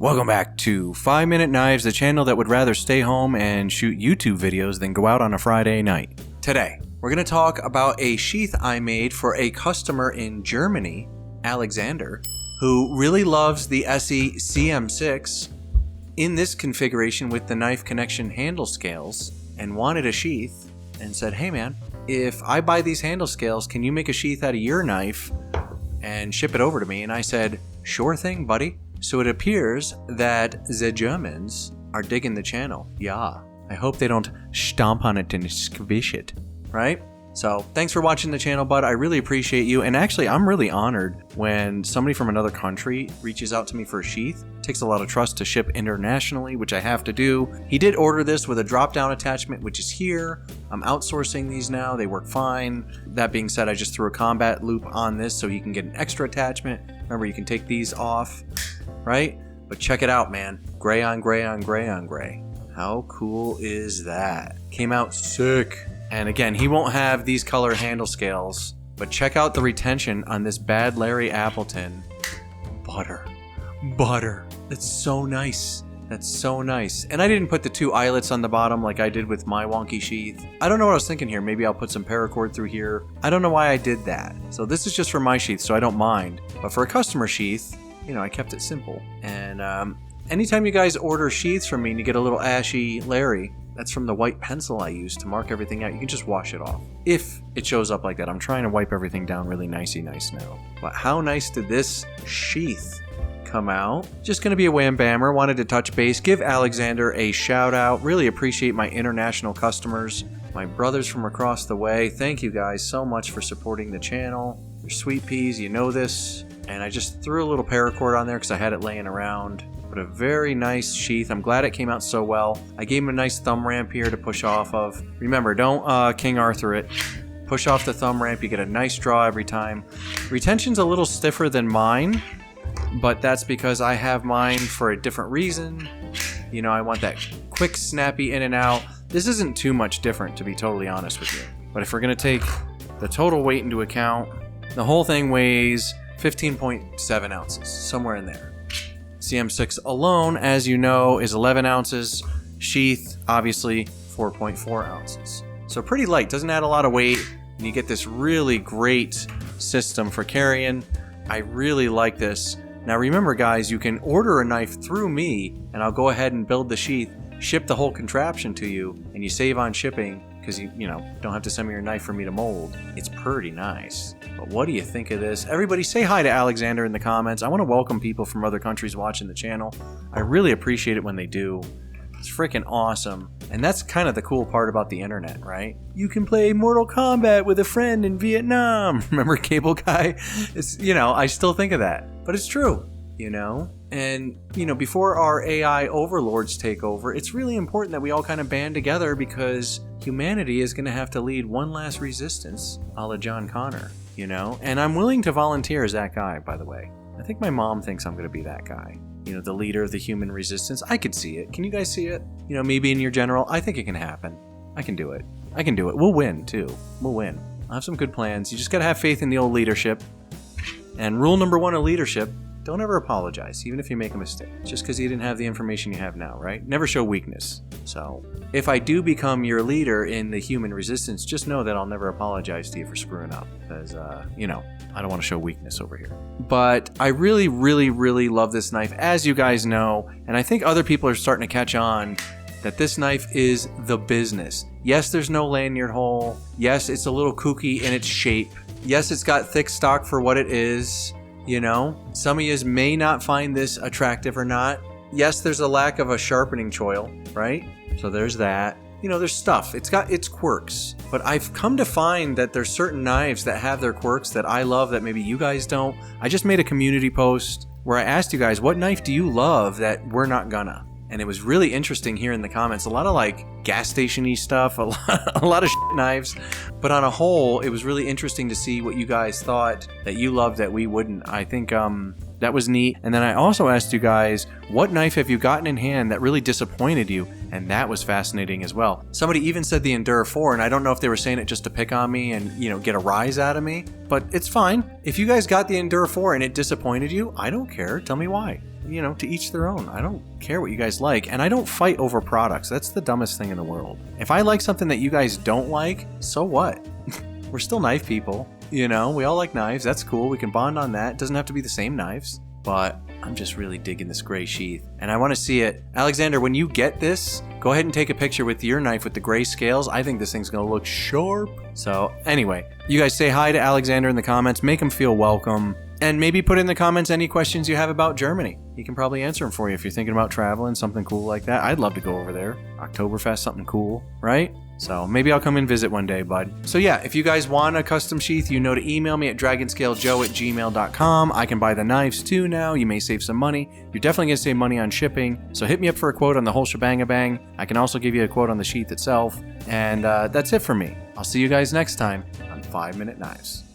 Welcome back to 5 Minute Knives, the channel that would rather stay home and shoot YouTube videos than go out on a Friday night. Today, we're going to talk about a sheath I made for a customer in Germany, Alexander, who really loves the Esee CM6 in this configuration with the knife connection handle scales and wanted a sheath and said, hey man, if I buy these handle scales, can you make a sheath out of your knife and ship it over to me? And I said, sure thing, buddy. So it appears that the Germans are digging the channel. Yeah. I hope they don't stomp on it and squish it, right? So thanks for watching the channel, bud. I really appreciate you. And actually, I'm really honored when somebody from another country reaches out to me for a sheath. It takes a lot of trust to ship internationally, which I have to do. He did order this with a drop-down attachment, which is here. I'm outsourcing these now. They work fine. That being said, I just threw a combat loop on this so you can get an extra attachment. Remember, you can take these off, right? But check it out, man. Gray on gray on gray on gray. How cool is that? Came out sick. And again, he won't have these color handle scales, but check out the retention on this Bad Larry Appleton. Butter. Butter. That's so nice. That's so nice. And I didn't put the two eyelets on the bottom like I did with my wonky sheath. I don't know what I was thinking here. Maybe I'll put some paracord through here. I don't know why I did that. So this is just for my sheath, so I don't mind. But for a customer sheath, you know, I kept it simple. And anytime you guys order sheaths from me and you get a little ashy Larry, that's from the white pencil I use to mark everything out. You can just wash it off if it shows up like that. I'm trying to wipe everything down really nice now. But how nice did this sheath come out? Just going to be a wham bammer. Wanted to touch base, give Alexander a shout out. Really appreciate my international customers, my brothers from across the way. Thank you guys so much for supporting the channel. You're sweet peas, you know this. And I just threw a little paracord on there because I had it laying around. But a very nice sheath. I'm glad it came out so well. I gave him a nice thumb ramp here to push off of. Remember, don't King Arthur it. Push off the thumb ramp. You get a nice draw every time. Retention's a little stiffer than mine, but that's because I have mine for a different reason. You know, I want that quick, snappy in and out. This isn't too much different, to be totally honest with you. But if we're going to take the total weight into account, the whole thing weighs 15.7 ounces, somewhere in there. CM6 alone, as you know, is 11 ounces. Sheath, obviously, 4.4 ounces. So pretty light, doesn't add a lot of weight, and you get this really great system for carrying. I really like this. Now remember, guys, you can order a knife through me, and I'll go ahead and build the sheath, ship the whole contraption to you, and you save on shipping because you don't have to send me your knife for me to mold. It's pretty nice. But what do you think of this? Everybody say hi to Alexander in the comments. I want to welcome people from other countries watching the channel. I really appreciate it when they do. It's freaking awesome. And that's kind of the cool part about the internet, right? You can play Mortal Kombat with a friend in Vietnam. Remember Cable Guy? It's, I still think of that. But it's true, And, before our AI overlords take over, it's really important that we all kind of band together because humanity is going to have to lead one last resistance, a la John Connor, And I'm willing to volunteer as that guy, by the way. I think my mom thinks I'm going to be that guy. The leader of the human resistance. I could see it. Can you guys see it? Me being your general, I think it can happen. I can do it. I can do it. We'll win, too. We'll win. I'll have some good plans. You just got to have faith in the old leadership. And rule number one of leadership, don't ever apologize, even if you make a mistake. Just because you didn't have the information you have now, right? Never show weakness. So, if I do become your leader in the human resistance, just know that I'll never apologize to you for screwing up. Because, I don't want to show weakness over here. But I really, really, really love this knife, as you guys know. And I think other people are starting to catch on that this knife is the business. Yes, there's no lanyard hole. Yes, it's a little kooky in its shape. Yes, it's got thick stock for what it is. Some of you may not find this attractive or not. Yes, there's a lack of a sharpening choil, right? So there's that. There's stuff. It's got its quirks. But I've come to find that there's certain knives that have their quirks that I love that maybe you guys don't. I just made a community post where I asked you guys, what knife do you love that we're not gonna? And it was really interesting here in the comments. A lot of gas station-y stuff, a lot of shit knives. But on a whole, it was really interesting to see what you guys thought that you loved that we wouldn't. I think that was neat. And then I also asked you guys, what knife have you gotten in hand that really disappointed you? And that was fascinating as well. Somebody even said the Endura 4, and I don't know if they were saying it just to pick on me and, get a rise out of me. But it's fine. If you guys got the Endura 4 and it disappointed you, I don't care. Tell me why. you know, to each their own. I don't care what you guys like, and I don't fight over products. That's the dumbest thing in the world. If I like something that you guys don't like, so what? We're still knife people, you know? We all like knives. That's cool. We can bond on that. It doesn't have to be the same knives, but I'm just really digging this gray sheath, and I want to see it. Alexander, when you get this, go ahead and take a picture with your knife with the gray scales. I think this thing's going to look sharp. So anyway, you guys say hi to Alexander in the comments. Make him feel welcome. And maybe put in the comments any questions you have about Germany. He can probably answer them for you if you're thinking about traveling, something cool like that. I'd love to go over there. Oktoberfest, something cool, right? So maybe I'll come and visit one day, bud. So yeah, if you guys want a custom sheath, you know to email me at dragonscalejoe@gmail.com. I can buy the knives too now. You may save some money. You're definitely going to save money on shipping. So hit me up for a quote on the whole shebang-a-bang. I can also give you a quote on the sheath itself. And that's it for me. I'll see you guys next time on 5 Minute Knives.